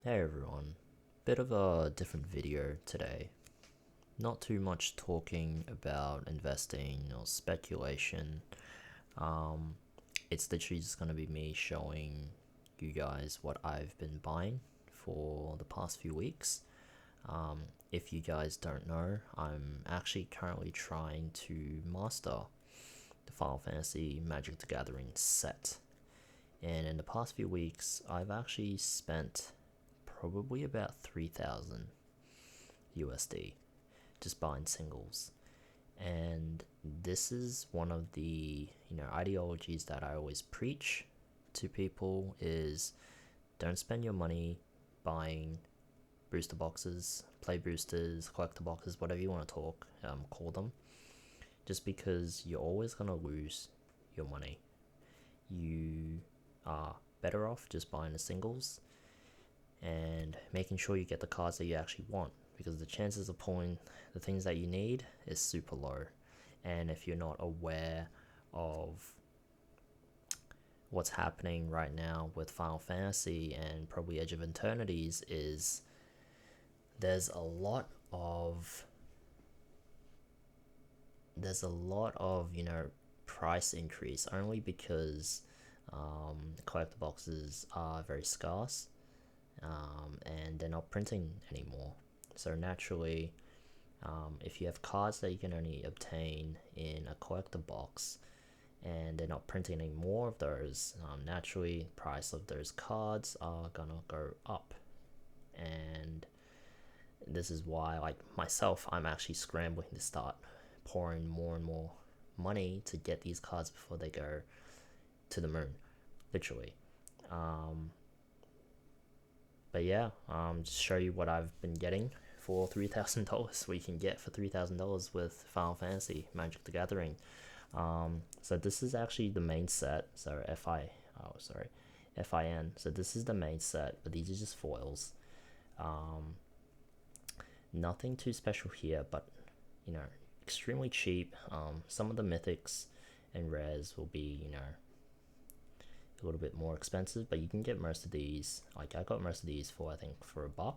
Hey everyone, bit of a different video today. Not too much talking about investing or speculation. Um, it's literally just gonna be me showing you guys what I've been buying for the past few weeks. If you guys don't know, I'm actually currently trying to master the Final Fantasy Magic the Gathering set. And in the past few weeks, I've actually spent probably about 3,000 USD just buying singles. And this is one of the ideologies that I always preach to people is don't spend your money buying booster boxes, play boosters, collector boxes, whatever you want to call them, just because you're always gonna lose your money. You are better off just buying the singles and making sure you get the cards that you actually want, because the chances of pulling the things that you need is super low. And if you're not aware of what's happening right now with Final Fantasy and probably Edge of Eternities, is there's a lot of price increase only because collector boxes are very scarce, and they're not printing anymore. So naturally, if you have cards that you can only obtain in a collector box and they're not printing any more of those, naturally price of those cards are gonna go up. And this is why, like myself, I'm actually scrambling to start pouring more and more money to get these cards before they go to the moon, literally. Um, but yeah, just show you what I've been getting for $3,000. We can get for $3,000 with Final Fantasy Magic the Gathering. So this is actually the main set. So FIN. So this is the main set, but these are just foils. Um, Nothing too special here, but you know, extremely cheap. Some of the mythics and rares will be a little bit more expensive, but you can get most of these. Like I got most of these for I think for $1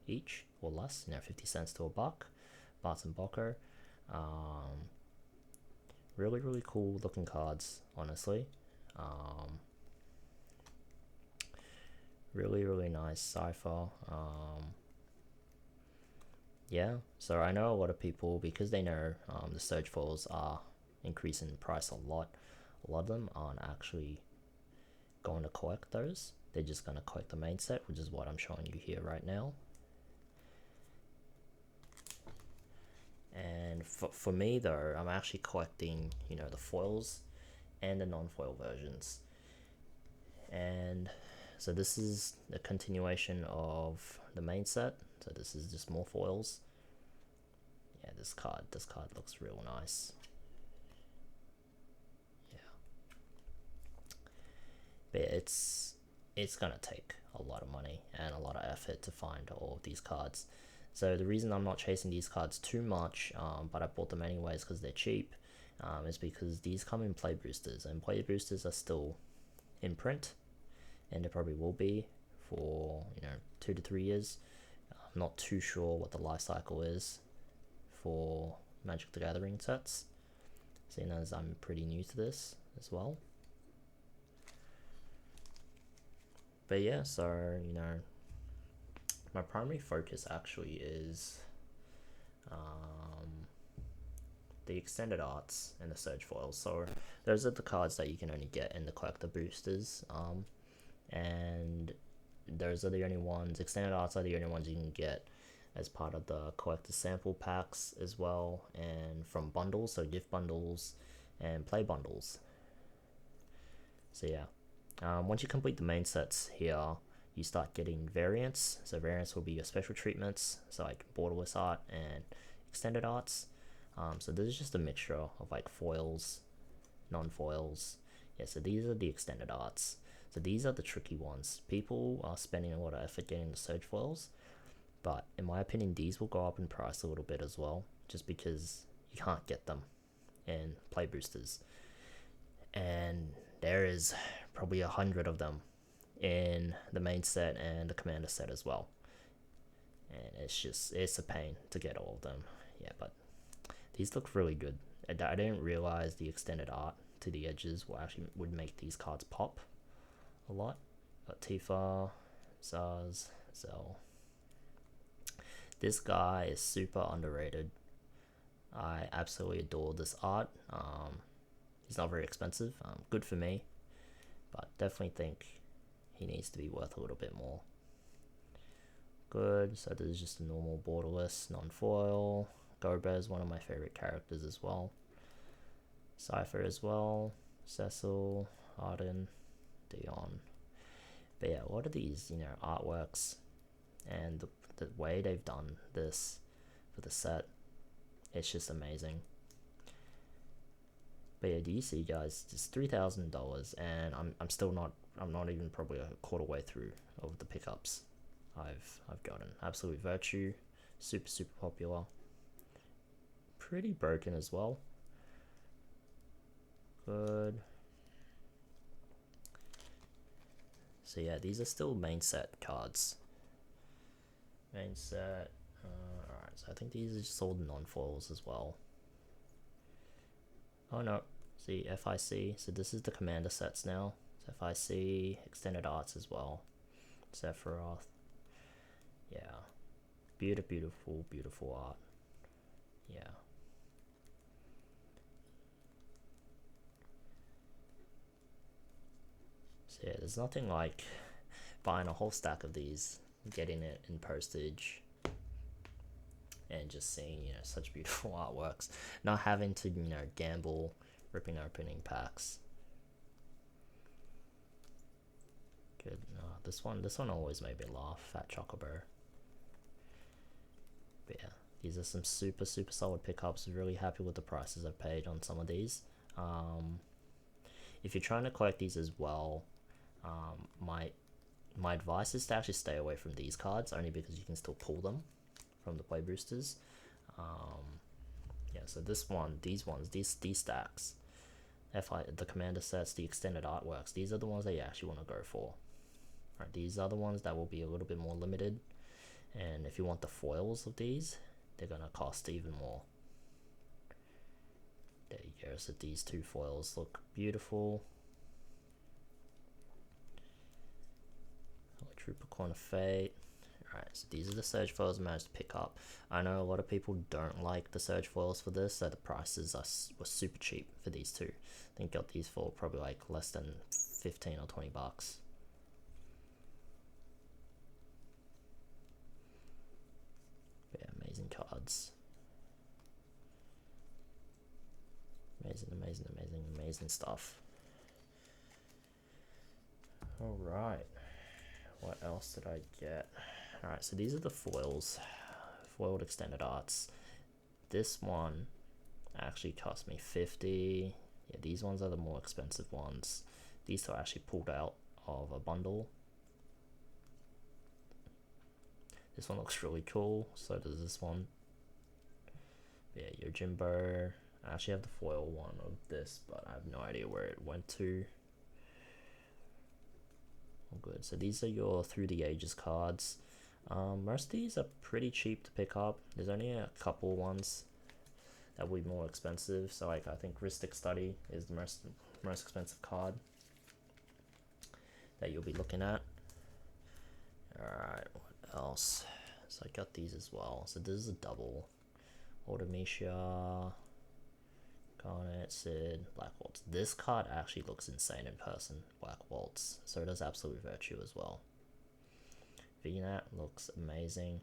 each or less. 50 cents to $1. Bart and Boko. Um, really cool looking cards, honestly. Um, really nice cipher. Yeah, so I know a lot of people, because they know the surge foils are increasing in price a lot. A lot of them aren't actually going to collect those. They're just going to collect the main set, which is what I'm showing you here right now. And for me though, I'm actually collecting the foils and the non-foil versions. And so this is a continuation of the main set. So this is just more foils. Yeah, this card looks real nice. Yeah, but it's gonna take a lot of money and a lot of effort to find all of these cards. So the reason I'm not chasing these cards too much, but I bought them anyways because they're cheap, is because these come in play boosters, and play boosters are still in print, and they probably will be for 2 to 3 years. I'm not too sure what the life cycle is for Magic the Gathering sets, seeing as I'm pretty new to this as well. But yeah, so my primary focus actually is the extended arts and the surge foils. So those are the cards that you can only get in the collector boosters, and those are the only ones. Extended arts are the only ones you can get as part of the collector sample packs as well, and from bundles, so gift bundles and play bundles. So yeah, once you complete the main sets here, you start getting variants. So variants will be your special treatments, so like borderless art and extended arts. So this is just a mixture of like foils, non-foils. Yeah, so these are the extended arts. So these are the tricky ones. People are spending a lot of effort getting the surge foils, but in my opinion, these will go up in price a little bit as well, just because you can't get them in play boosters. And there is probably 100 of them in the main set and the commander set as well. And it's a pain to get all of them. Yeah, but these look really good. I didn't realize the extended art to the edges would make these cards pop a lot. But Tifa, Zaz, Zell. This guy is super underrated. I absolutely adore this art. He's not very expensive. Good for me, but definitely think he needs to be worth a little bit more. Good. So this is just a normal borderless non-foil. Gorbez, one of my favorite characters as well. Cypher as well. Cecil, Arden, Dion. But yeah, a lot of these, artworks and the way they've done this for the set, it's just amazing. But yeah, do you see, guys? Just $3,000, and I'm not even probably a quarter way through of the pickups I've gotten. Absolute Virtue, super popular. Pretty broken as well. Good. So yeah, these are still main set cards. Main set. Alright, so I think these are just all the non-foils as well. Oh no, see, FIC. So this is the commander sets now. So FIC, extended arts as well. Sephiroth. Yeah. Beautiful art. Yeah. So yeah, there's nothing like buying a whole stack of these, getting it in postage, and just seeing, such beautiful artworks. Not having to, gamble, ripping opening packs. Good. This one always made me laugh. Fat Chocobo. But yeah, these are some super solid pickups. Really happy with the prices I've paid on some of these. If you're trying to collect these as well, my advice is to actually stay away from these cards, only because you can still pull them from the play boosters. Yeah, so these stacks, the commander sets, the extended artworks, these are the ones that you actually want to go for. Right, these are the ones that will be a little bit more limited, and if you want the foils of these, they're gonna cost even more. There you go. So these two foils look beautiful. Trooper Corner Fate. Alright, so these are the Surge foils I managed to pick up. I know a lot of people don't like the Surge foils for this, so the prices were super cheap for these two. I think got these for probably like less than 15 or 20 bucks. But yeah, amazing cards. Amazing stuff. Alright. What else did I get? Alright, so these are the foils. Foiled extended arts. This one actually cost me 50. Yeah, these ones are the more expensive ones. These two are actually pulled out of a bundle. This one looks really cool. So does this one. Yeah, Yojimbo. I actually have the foil one of this, but I have no idea where it went to. Good. So these are your Through the Ages cards. Most of these are pretty cheap to pick up. There's only a couple ones that will be more expensive. So like I think Ristic Study is the most expensive card that you'll be looking at. Alright, what else? So I got these as well. So this is a double. Artemisia, Garnet, Sid, Black Waltz. This card actually looks insane in person, Black Waltz. So does Absolute Virtue as well. VNAT looks amazing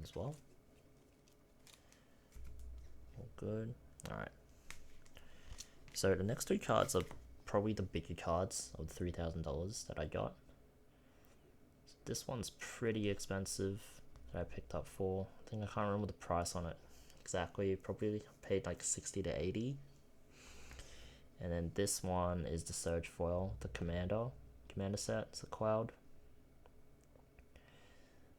as well. All good. Alright. So the next two cards are probably the bigger cards of the $3,000 that I got. So this one's pretty expensive that I picked up for. I think I can't remember the price on it exactly. Probably paid like 60 to 80. And then this one is the Surge foil, the commander set. It's a Cloud.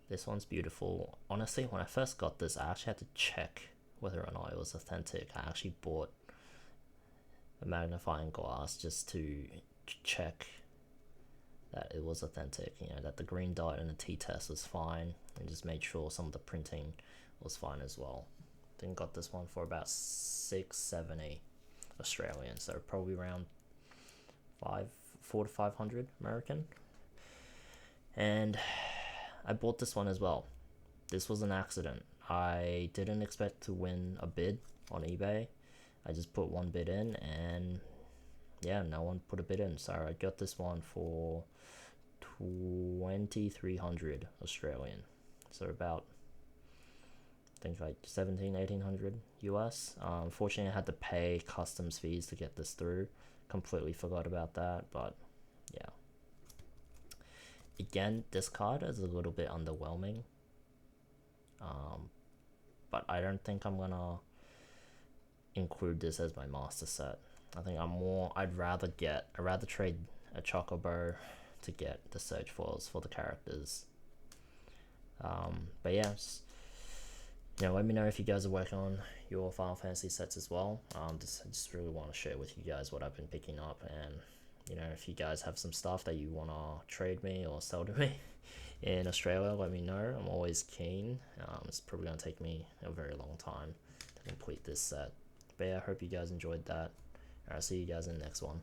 This one's beautiful. Honestly, when I first got this, I actually had to check whether or not it was authentic. I actually bought a magnifying glass just to check that it was authentic, you know, that the green dot and the t-test was fine, and just made sure some of the printing was fine as well. Then got this one for about 670 Australian, so probably around 4 to 500 American. And I bought this one as well. This was an accident. I didn't expect to win a bid on eBay. I just put one bid in, and yeah, no one put a bid in, so I got this one for 2300 Australian, so about, I think, like 1800 US. Unfortunately, I had to pay customs fees to get this through. Completely forgot about that, but yeah. Again, this card is a little bit underwhelming, but I don't think I'm gonna include this as my master set. I think I'd rather trade a Chocobo to get the search foils for the characters. But yeah, you know, let me know if you guys are working on your Final Fantasy sets as well. I just really want to share with you guys what I've been picking up, and you know, if you guys have some stuff that you want to trade me or sell to me in Australia, let me know. I'm always keen. It's probably going to take me a very long time to complete this set. But yeah, I hope you guys enjoyed that. I'll see you guys in the next one.